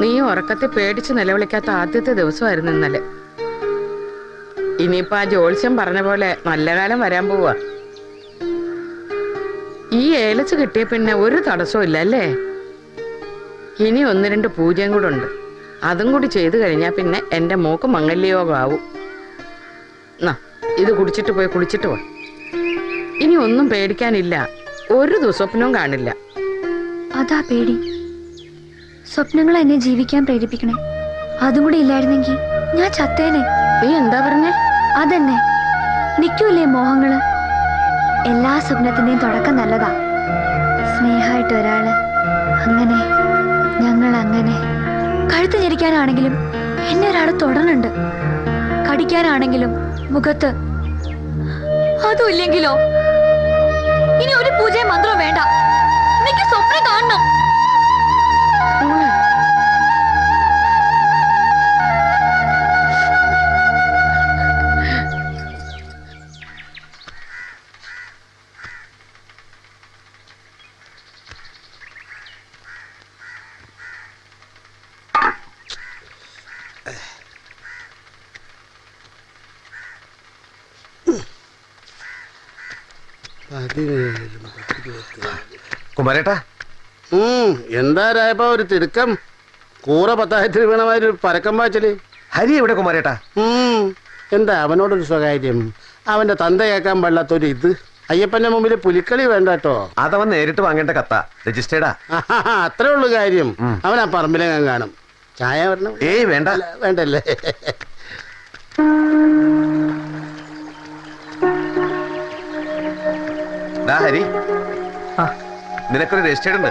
നീ ഉറക്കത്തെ പേടിച്ച് നിലവിളിക്കാത്ത ആദ്യത്തെ ദിവസമായിരുന്നു ഇന്നലെ. ഇനിയിപ്പോ ആ ജ്യോത്സ്യം പറഞ്ഞ പോലെ നല്ല കാലം വരാൻ പോവാ. ഈ ഏലസ് കിട്ടിയ പിന്നെ ഒരു തടസ്സവും ഇല്ല അല്ലേ? ഇനി 1-2 പൂജയും കൂടെ ഉണ്ട്. അതും കൂടി ചെയ്തു കഴിഞ്ഞാൽ പിന്നെ എന്റെ മോക്ക് മംഗല്യയോഗമാവും. ഇത് കുടിച്ചിട്ട് പോയി കുളിച്ചിട്ട് പോ. ഇനി ഒന്നും പേടിക്കാനില്ല. ഒരു ദുസ്വപ്നവും കാണില്ല. അതാ പേടി. സ്വപ്നങ്ങൾ എന്നെ ജീവിക്കാൻ പ്രേരിപ്പിക്കണേ. അതും കൂടി ഇല്ലായിരുന്നെങ്കിൽ ഞാൻ ചത്തേനെ. നീ എന്താ പറഞ്ഞേ? അതന്നെ, നിൽക്കൂലേ മോഹങ്ങള്. എല്ലാ സ്വപ്നത്തിന്റെയും തുടക്കം നല്ലതാ. സ്നേഹമായിട്ട് ഒരാള്, അങ്ങനെ ഞങ്ങൾ അങ്ങനെ. കഴുത്ത് ഞെരിക്കാനാണെങ്കിലും എന്നെ ഒരാൾ തുടരുന്നുണ്ട്. കടിക്കാനാണെങ്കിലും മുഖത്ത്. അതും ഇല്ലെങ്കിലോ? ഇനി ഒരു പൂജയും മന്ത്രവും വേണ്ട. എനിക്ക് സ്വപ്നം കാണണം. കുമാരേട്ടാ, എന്താ രായപ്പ ഒരു തിടുക്കം? കൂറ 10,000 വീണമാതിരി പരക്കം പാച്ചല്. ഹരി എവിടെ കുമാരേട്ടാ? എന്താ അവനോടൊരു സ്വകാര്യം? അവന്റെ തന്ത കേൾക്കാൻ പാടില്ലാത്തൊരു ഇത്. അയ്യപ്പന്റെ മുമ്പിൽ പുലിക്കളി വേണ്ട കേട്ടോ. അതവൻ നേരിട്ട് വാങ്ങേണ്ട കത്താ, രജിസ്റ്റേർഡാ. അത്രേ ഉള്ളു കാര്യം. അവൻ ആ പറമ്പിലെങ്ങാൻ കാണും. ചായ വരണം? ഏയ് വേണ്ട. വേണ്ടല്ലേ? ഹരി, നിനക്കൊരു രജിസ്റ്റേർഡ് ഉണ്ട്.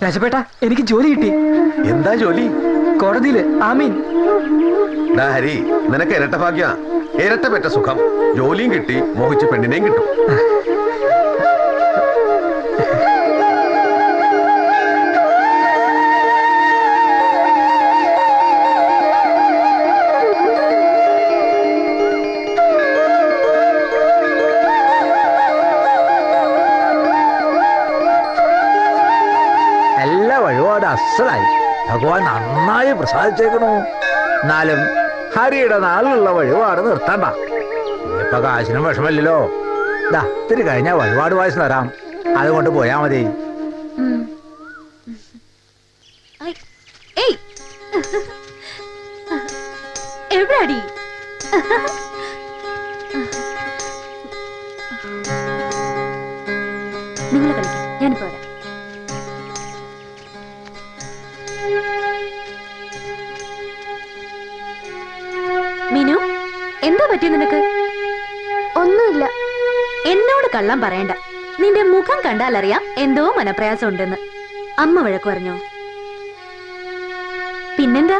രാജപേട്ട, എനിക്ക് ജോലി കിട്ടി. എന്താ ജോലി? കോടതിയില്. ആമീൻ. ഹരി, നിനക്ക് ഇരട്ട ഭാഗ്യ. ഇരട്ട പെറ്റ സുഖം. ജോലിയും കിട്ടി, മോഹിച്ച പെണ്ണിനെയും കിട്ടും. എല്ലാ വഴിപാട് അസലായി. ഭഗവാൻ നന്നായി പ്രസാദിച്ചേക്കണു. എന്നാലും ഹരിയുടെ നാളിലുള്ള വഴിപാട് നിർത്തണ്ട. ഇപ്പൊ കാശിനും വിഷമല്ലോ. ഇത്തിരി കഴിഞ്ഞാൽ വഴിപാട് വായിച്ചു തരാം. അതുകൊണ്ട് പോയാ മതി. എവിടാടി? നിങ്ങൾ കളിക്കാം, ഞാനിപ്പോ വരാം. മീനു, എന്താ പറ്റിയ നിനക്ക്? ഒന്നുമില്ല. എന്നോട് കള്ളം പറയണ്ട. നിന്റെ മുഖം കണ്ടാൽ അറിയാം എന്തോ മനപ്രയാസം ഉണ്ടെന്ന്. അമ്മ വഴക്ക് പറഞ്ഞോ? പിന്നെന്താ?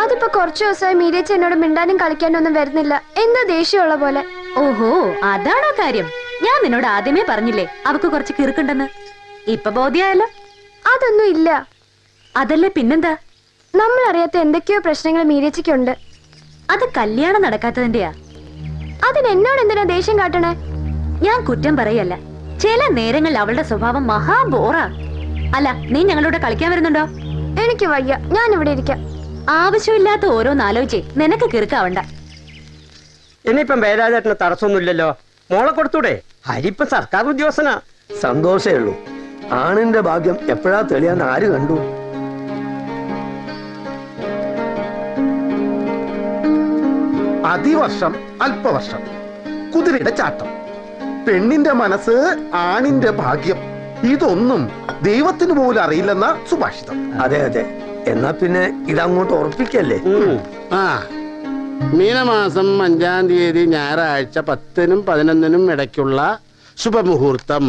അതിപ്പോ കുറച്ചു ദിവസമായി മീരേച്ചി എന്നോട് മിണ്ടാനും കളിക്കാനും ഒന്നും വരുന്നില്ല. എന്താ ദേഷ്യമുള്ള പോലെ. ഓഹോ, അതാണോ കാര്യം? ഞാൻ നിന്നോട് ആദ്യമേ പറഞ്ഞില്ലേ അവക്ക് കുറച്ച് കിറുക്കുണ്ടെന്ന്. ഇപ്പൊ ബോധ്യായല്ലോ. അതൊന്നും ഇല്ല. അതല്ലേ പിന്നെന്താ? നമ്മൾ അറിയാത്ത എന്തൊക്കെയോ പ്രശ്നങ്ങൾ മീരേച്ചിക്കുണ്ട്. അത് കല്യാണം നടക്കാത്തതിന്റെയാ. അതിന് എന്നോട് എന്തിനാ ദേഷ്യം കാട്ടണേ? ഞാൻ കുറ്റം പറയല്ല. ചില നേരങ്ങളിൽ അവളുടെ സ്വഭാവം മഹാ ബോറാ. അല്ല, നീ ഞങ്ങളോട് കളിക്കാൻ വരുന്നുണ്ടോ? എനിക്ക് വയ്യ, ഞാൻ ഇവിടെ ഇരിക്കാം. ആവശ്യമില്ലാത്ത ഓരോന്നാലോചിച്ചേ നിനക്ക് കിറുക്കാവണ്ട. ഇനിയിപ്പം വേലാചേട്ടന് തടസ്സമൊന്നുമില്ലല്ലോ. മോളെ കൊടുത്തൂടെ? ഹരിപ്പം സർക്കാർ ഉദ്യോഗസ്ഥനാ. സന്തോഷേ ഉള്ളൂ. ആണിന്റെ ഭാഗ്യം എപ്പോഴാ തെളിയാന്ന് ആര് കണ്ടു? അതിവർഷം അല്പവർഷം, കുതിരയുടെ ചാട്ടം, പെണ്ണിന്റെ മനസ്സ്, ആണിന്റെ ഭാഗ്യം, ഇതൊന്നും ദൈവത്തിന് പോലും അറിയില്ലെന്ന സുഭാഷിതം. അതെ അതെ. എന്നാ പിന്നെ ഇതങ്ങോട്ട് ഉറപ്പിക്കല്ലേ? മീനമാസം 5-ാം തീയതി ഞായറാഴ്ച 10-നും 11-നും ഇടയ്ക്കുള്ള ശുഭമുഹൂർത്തം.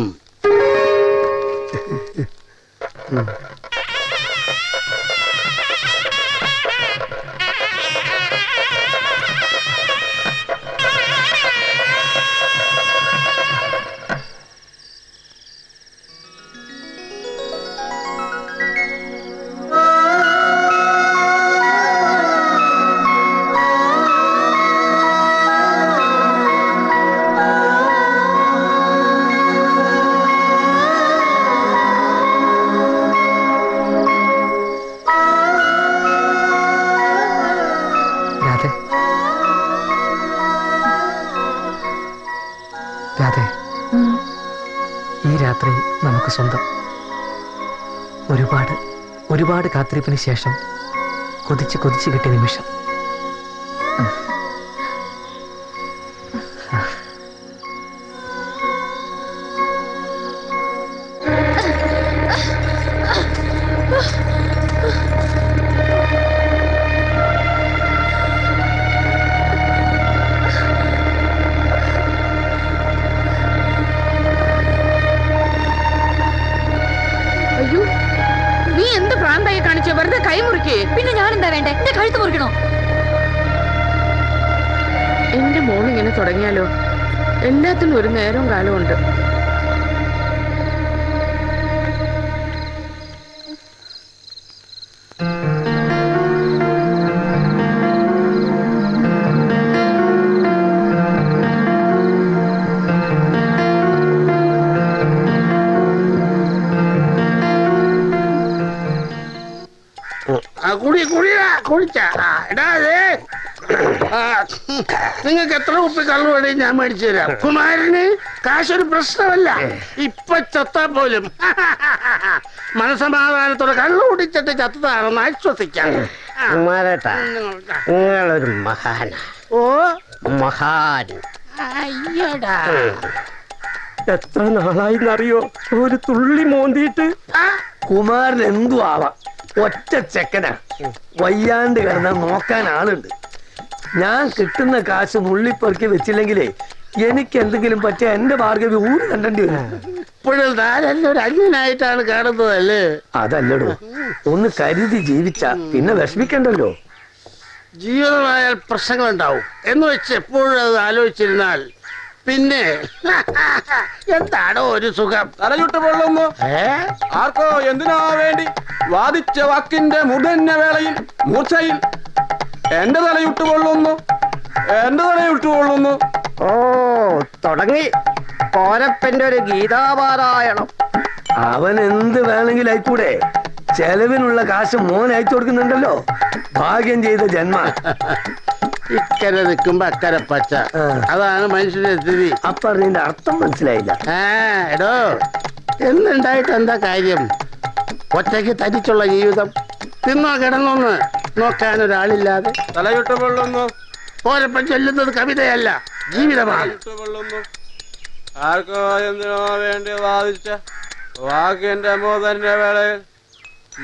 നമുക്ക് സ്വന്തം. ഒരുപാട് ഒരുപാട് കാത്തിരിപ്പിന് ശേഷം കൊതിച്ച് കൊതിച്ച് കിട്ടിയ നിമിഷം. അയ്യോ, നീ എന്ത് പ്രാന്തായി കാണിച്ച? വെറുതെ കൈ മുറിക്കേ. പിന്നെ ഞാൻ എന്താ വേണ്ടേ? എന്റെ കഴുത്ത് മുറിക്കണോ? എന്റെ മോളിങ്ങനെ തുടങ്ങിയാലോ? എല്ലാത്തിനും ഒരു നേരവും കാലവും ഉണ്ട്. നിങ്ങൾക്ക് എത്ര കുപ്പി കള്ളു വേണേ ഞാൻ മേടിച്ചു തരാം. കുമാരന് കാശൊരു പ്രശ്നമല്ല. ഇപ്പൊ ചത്താ പോലും മനസമാധാനത്തോടെ കള്ളു കുടിച്ചിട്ട് ചത്തതാണെന്ന് ആശ്വസിക്കാം. കുമാരേട്ടാ, നിങ്ങളൊരു മഹാന. ഓ മഹാൻ. അയ്യടാ, എത്ര നാളായിന്നറിയോ ഒരു തുള്ളി മോന്തിയിട്ട്? കുമാരൻ എന്തു ആവാം, ഒറ്റ ചെക്കനാ. വയ്യാണ്ട് കിടന്നാൽ നോക്കാൻ ആളുണ്ട്. ഞാൻ കിട്ടുന്ന കാശ് നുള്ളിപ്പെറുക്കി വെച്ചില്ലെങ്കിലേ എനിക്ക് എന്തെങ്കിലും പറ്റിയ എന്റെ ഭാർഗവി ഊര് കണ്ടേണ്ടി വരും. ഇപ്പോഴും താനെല്ലാം ഒരു അന്യനായിട്ടാണ് കാണുന്നതല്ലേ? അതല്ലടോ, ഒന്ന് കരുതി ജീവിച്ച പിന്നെ വിഷമിക്കണ്ടല്ലോ. ജീവിതമായാൽ പ്രശ്നങ്ങളുണ്ടാവും എന്ന് വെച്ച് എപ്പോഴും അത് ആലോചിച്ചിരുന്നാൽ പിന്നെ എന്താണോ ഒരു സുഖം. തലചുട്ട് പൊള്ളുന്നു. ആർക്കോ എന്തിനാ വേണ്ടി വാദിച്ച വാക്കിന്റെ മുടഞ്ഞ വേളയിൽ മൂർച്ചയിൽ എന്റെ തലയുട്ട് കൊള്ളുന്നു, എന്റെ തലയുട്ട് കൊള്ളുന്നു. ഓ, തുടങ്ങി കോരപ്പന്റെ ഒരു ഗീതാപാരായണം. അവൻ എന്ത് വേണമെങ്കിലും ആയിക്കൂടെ? ചെലവിനുള്ള കാശ് മോൻ അയച്ചു കൊടുക്കുന്നുണ്ടല്ലോ. ഭാഗ്യം ചെയ്ത ജന്മ. ഇക്കരെ നിൽക്കുമ്പോ അക്കരെ പച്ച, അതാണ് മനുഷ്യന്റെ സ്ഥിതി. അപ്പൊ അതിന്റെ അർത്ഥം മനസ്സിലായില്ല. എടോ, എന്നുണ്ടായിട്ട് എന്താ കാര്യം? ഒറ്റയ്ക്ക് തരിച്ചുള്ള ജീവിതം, തിന്നോ കിടന്നൊന്ന് നോക്കാനൊരാളില്ലാതെ. തലയുട്ട് പൊള്ളുന്നു. ഓരപ്പം ചൊല്ലുന്നത് കവിതയല്ല, ജീവിതമാണ്. പൊള്ളുന്നു. ആർക്കോ എന്തിനോ വേണ്ടി വാദിച്ച വാക്കിന്റെ മുതന്റെ വേളയിൽ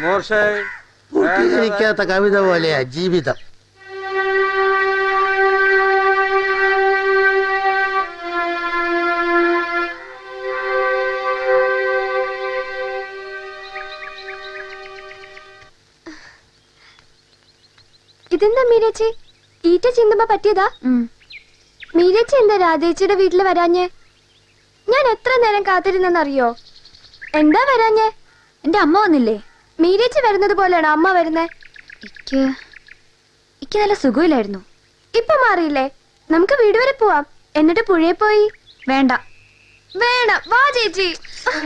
മൂർച്ചയിൽ പൂർത്തീകരിക്കാത്ത കവിത പോലെയാ ജീവിതം. ഇതെന്താ മീരച്ചി, ഈറ്റ ചിന്തുമ്പോ പറ്റിയതാ? മീരച്ചി എന്താ രാധേച്ചിയുടെ വീട്ടിൽ വരാഞ്ഞേ? ഞാൻ എത്ര നേരം കാത്തിരുന്നെന്നറിയോ? എന്താ വരാഞ്ഞേ? എന്റെ അമ്മ വന്നില്ലേ? മീരച്ചി വരുന്നത് പോലെയാണോ അമ്മ വരുന്നേ? എനിക്ക് നല്ല സുഖമില്ലായിരുന്നു. ഇപ്പൊ മാറിയില്ലേ? നമുക്ക് വീട് വരെ പോവാം, എന്നിട്ട് പുഴയിൽ പോയി. വേണ്ട. വേണം, വാ ചേച്ചി.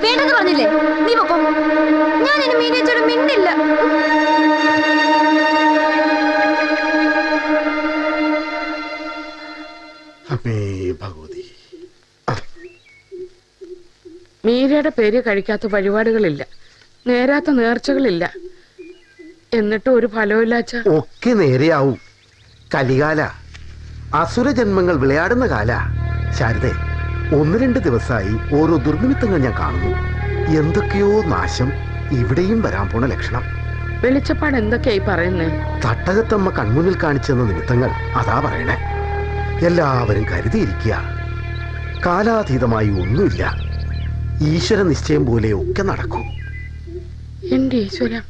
വേണ്ടെന്ന് പറഞ്ഞില്ലേ? നീ പൊക്കോ. ഞാൻ ഇനി മീരച്ചിയോട് മിണ്ടില്ല. ഭഗവതി, മീരയുടെ പേര് കഴിക്കാത്ത വഴിപാടുകളില്ല, നേരാത്ത നേർച്ചകളില്ല. എന്നിട്ട് ഒരു ഫലമില്ലാച്ച. ഒക്കെ നേരെയാവും. കലികാല, അസുര ജന്മങ്ങൾ വിളയാടുന്ന കാല. ശാരദേ, 1-2 ദിവസമായി ഓരോ ദുർനിമിത്തങ്ങൾ ഞാൻ കാണുന്നു. എന്തൊക്കെയോ നാശം ഇവിടെയും വരാൻ പോണ ലക്ഷണം. വെളിച്ചപ്പാട് എന്തൊക്കെയായി പറയുന്നേ? തട്ടകത്തമ്മ കൺമുന്നിൽ കാണിച്ചെന്ന നിമിത്തങ്ങൾ അതാ പറയണേ. എല്ലാവരും കരുതിയിരിക്കുക. കാലാതീതമായി ഒന്നുമില്ല. ഈശ്വര നിശ്ചയം പോലെ ഒക്കെ നടക്കും. എന്റെ ഈശ്വര.